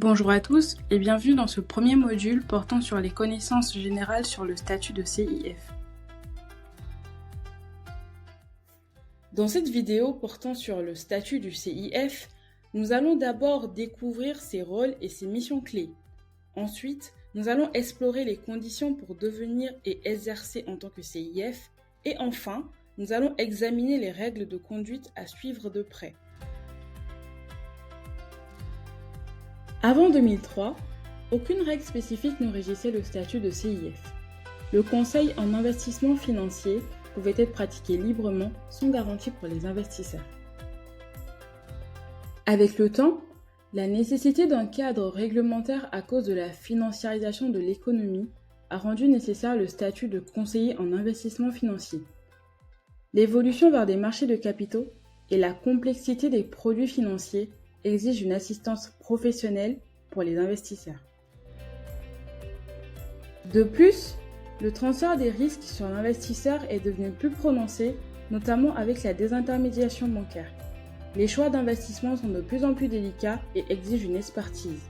Bonjour à tous et bienvenue dans ce premier module portant sur les connaissances générales sur le statut de CIF. Dans cette vidéo portant sur le statut du CIF, nous allons d'abord découvrir ses rôles et ses missions clés. Ensuite, nous allons explorer les conditions pour devenir et exercer en tant que CIF. Et enfin, nous allons examiner les règles de conduite à suivre de près. Avant 2003, aucune règle spécifique ne régissait le statut de CIF. Le conseil en investissement financier pouvait être pratiqué librement sans garantie pour les investisseurs. Avec le temps, la nécessité d'un cadre réglementaire à cause de la financiarisation de l'économie a rendu nécessaire le statut de conseiller en investissement financier. L'évolution vers des marchés de capitaux et la complexité des produits financiers exigent une assistance professionnelle pour les investisseurs. De plus, le transfert des risques sur l'investisseur est devenu plus prononcé, notamment avec la désintermédiation bancaire. Les choix d'investissement sont de plus en plus délicats et exigent une expertise.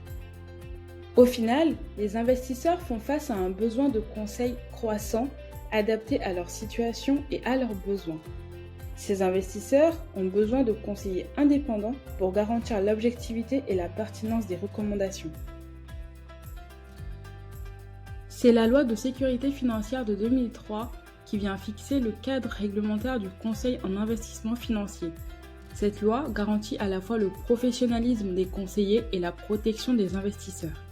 Au final, les investisseurs font face à un besoin de conseil croissant, adapté à leur situation et à leurs besoins. Ces investisseurs ont besoin de conseillers indépendants pour garantir l'objectivité et la pertinence des recommandations. C'est la loi de sécurité financière de 2003 qui vient fixer le cadre réglementaire du conseil en investissement financier. Cette loi garantit à la fois le professionnalisme des conseillers et la protection des investisseurs.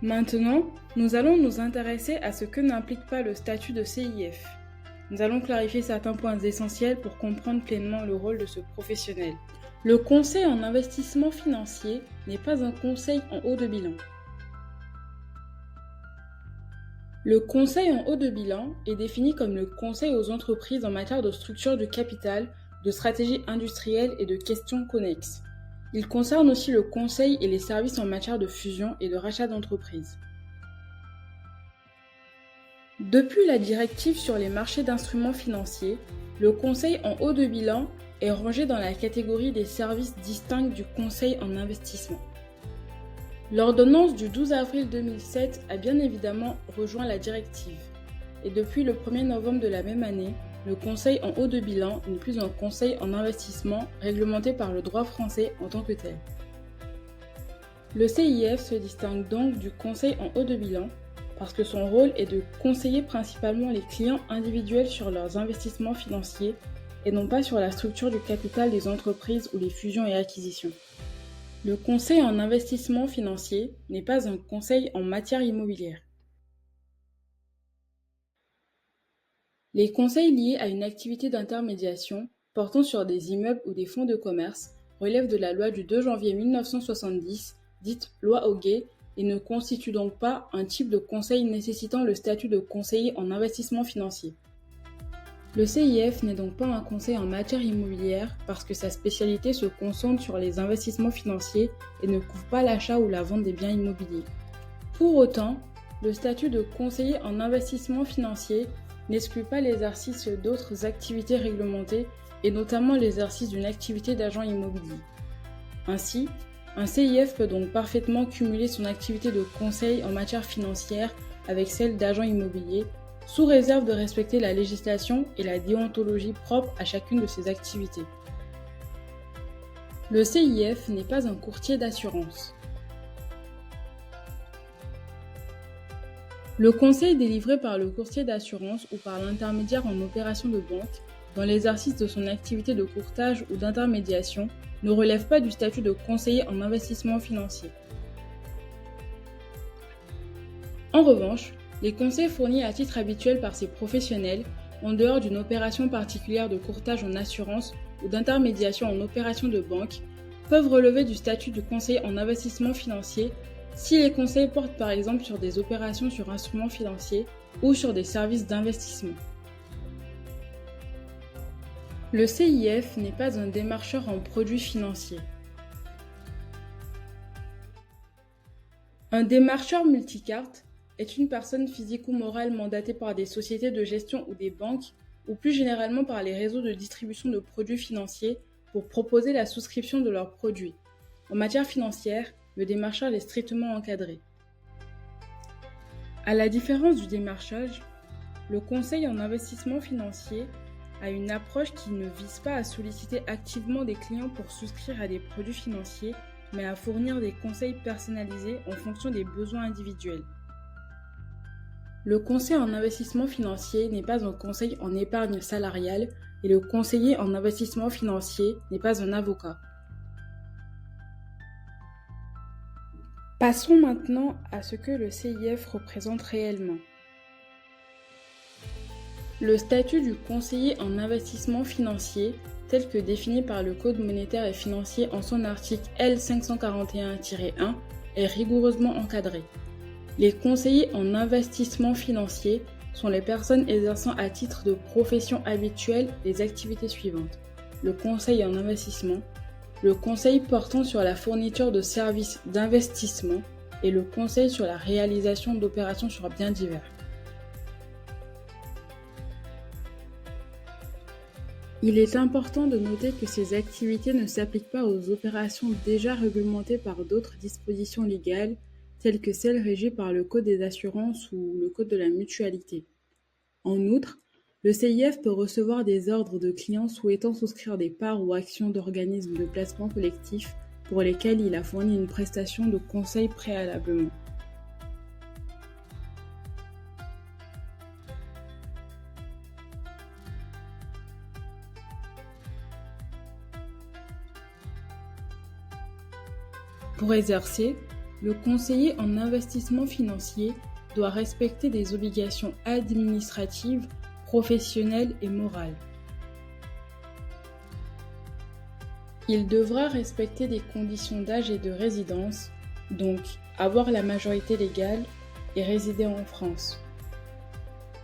Maintenant, nous allons nous intéresser à ce que n'implique pas le statut de CIF. Nous allons clarifier certains points essentiels pour comprendre pleinement le rôle de ce professionnel. Le conseil en investissement financier n'est pas un conseil en haut de bilan. Le conseil en haut de bilan est défini comme le conseil aux entreprises en matière de structure du capital, de stratégie industrielle et de questions connexes. Il concerne aussi le conseil et les services en matière de fusion et de rachat d'entreprises. Depuis la directive sur les marchés d'instruments financiers, le conseil en haut de bilan est rangé dans la catégorie des services distincts du conseil en investissement. L'ordonnance du 12 avril 2007 a bien évidemment rejoint la directive. Et depuis le 1er novembre de la même année, le conseil en haut de bilan n'est plus un conseil en investissement réglementé par le droit français en tant que tel. Le CIF se distingue donc du conseil en haut de bilan parce que son rôle est de conseiller principalement les clients individuels sur leurs investissements financiers et non pas sur la structure du capital des entreprises ou les fusions et acquisitions. Le conseil en investissement financier n'est pas un conseil en matière immobilière. Les conseils liés à une activité d'intermédiation portant sur des immeubles ou des fonds de commerce relèvent de la loi du 2 janvier 1970, dite loi Hoguet, et ne constituent donc pas un type de conseil nécessitant le statut de conseiller en investissement financier. Le CIF n'est donc pas un conseil en matière immobilière parce que sa spécialité se concentre sur les investissements financiers et ne couvre pas l'achat ou la vente des biens immobiliers. Pour autant, le statut de conseiller en investissement financier n'exclut pas l'exercice d'autres activités réglementées et notamment l'exercice d'une activité d'agent immobilier. Ainsi, un CIF peut donc parfaitement cumuler son activité de conseil en matière financière avec celle d'agent immobilier, sous réserve de respecter la législation et la déontologie propre à chacune de ces activités. Le CIF n'est pas un courtier d'assurance. Le conseil délivré par le courtier d'assurance ou par l'intermédiaire en opération de banque, dans l'exercice de son activité de courtage ou d'intermédiation, ne relève pas du statut de conseiller en investissement financier. En revanche, les conseils fournis à titre habituel par ces professionnels, en dehors d'une opération particulière de courtage en assurance ou d'intermédiation en opération de banque, peuvent relever du statut de conseiller en investissement financier si les conseils portent par exemple sur des opérations sur instruments financiers ou sur des services d'investissement. Le CIF n'est pas un démarcheur en produits financiers. Un démarcheur multicarte est une personne physique ou morale mandatée par des sociétés de gestion ou des banques, ou plus généralement par les réseaux de distribution de produits financiers pour proposer la souscription de leurs produits. En matière financière, le démarchage est strictement encadré. À la différence du démarchage, le conseil en investissement financier a une approche qui ne vise pas à solliciter activement des clients pour souscrire à des produits financiers, mais à fournir des conseils personnalisés en fonction des besoins individuels. Le conseil en investissement financier n'est pas un conseil en épargne salariale et le conseiller en investissement financier n'est pas un avocat. Passons maintenant à ce que le CIF représente réellement. Le statut du conseiller en investissement financier, tel que défini par le Code monétaire et financier en son article L541-1, est rigoureusement encadré. Les conseillers en investissement financier sont les personnes exerçant à titre de profession habituelle les activités suivantes: le conseil en investissement, le conseil portant sur la fourniture de services d'investissement et le conseil sur la réalisation d'opérations sur biens divers. Il est important de noter que ces activités ne s'appliquent pas aux opérations déjà réglementées par d'autres dispositions légales, telles que celles régies par le Code des assurances ou le Code de la mutualité. En outre, le CIF peut recevoir des ordres de clients souhaitant souscrire des parts ou actions d'organismes de placement collectif pour lesquels il a fourni une prestation de conseil préalablement. Pour exercer, le conseiller en investissement financier doit respecter des obligations administratives, professionnelles et morales. Il devra respecter des conditions d'âge et de résidence, donc avoir la majorité légale et résider en France.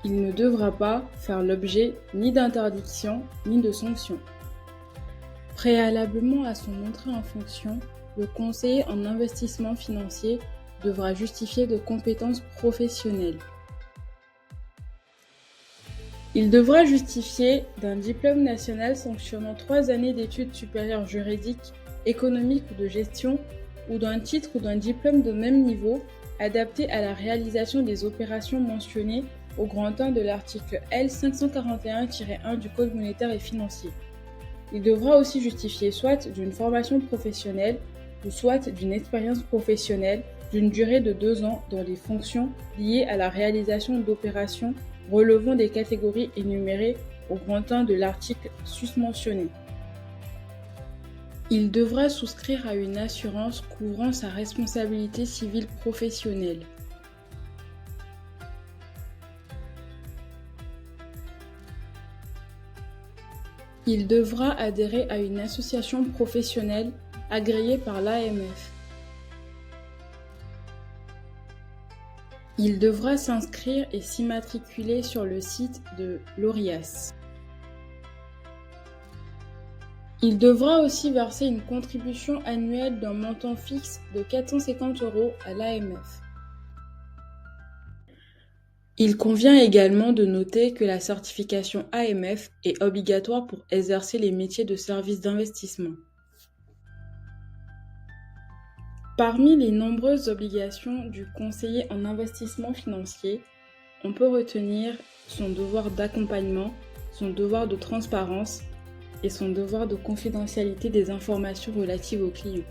Il ne devra pas faire l'objet ni d'interdiction ni de sanctions. Préalablement à son entrée en fonction, le conseiller en investissement financier devra justifier de compétences professionnelles. Il devra justifier d'un diplôme national sanctionnant 3 années d'études supérieures juridiques, économiques ou de gestion, ou d'un titre ou d'un diplôme de même niveau, adapté à la réalisation des opérations mentionnées au grand 1 de l'article L541-1 du Code monétaire et financier. Il devra aussi justifier soit d'une formation professionnelle, ou soit d'une expérience professionnelle d'une durée de 2 ans dans les fonctions liées à la réalisation d'opérations relevant des catégories énumérées au grand 1 de l'article susmentionné. Il devra souscrire à une assurance couvrant sa responsabilité civile professionnelle. Il devra adhérer à une association professionnelle agréée par l'AMF. Il devra s'inscrire et s'immatriculer sur le site de l'ORIAS. Il devra aussi verser une contribution annuelle d'un montant fixe de 450 € à l'AMF. Il convient également de noter que la certification AMF est obligatoire pour exercer les métiers de service d'investissement. Parmi les nombreuses obligations du conseiller en investissement financier, on peut retenir son devoir d'accompagnement, son devoir de transparence et son devoir de confidentialité des informations relatives aux clients.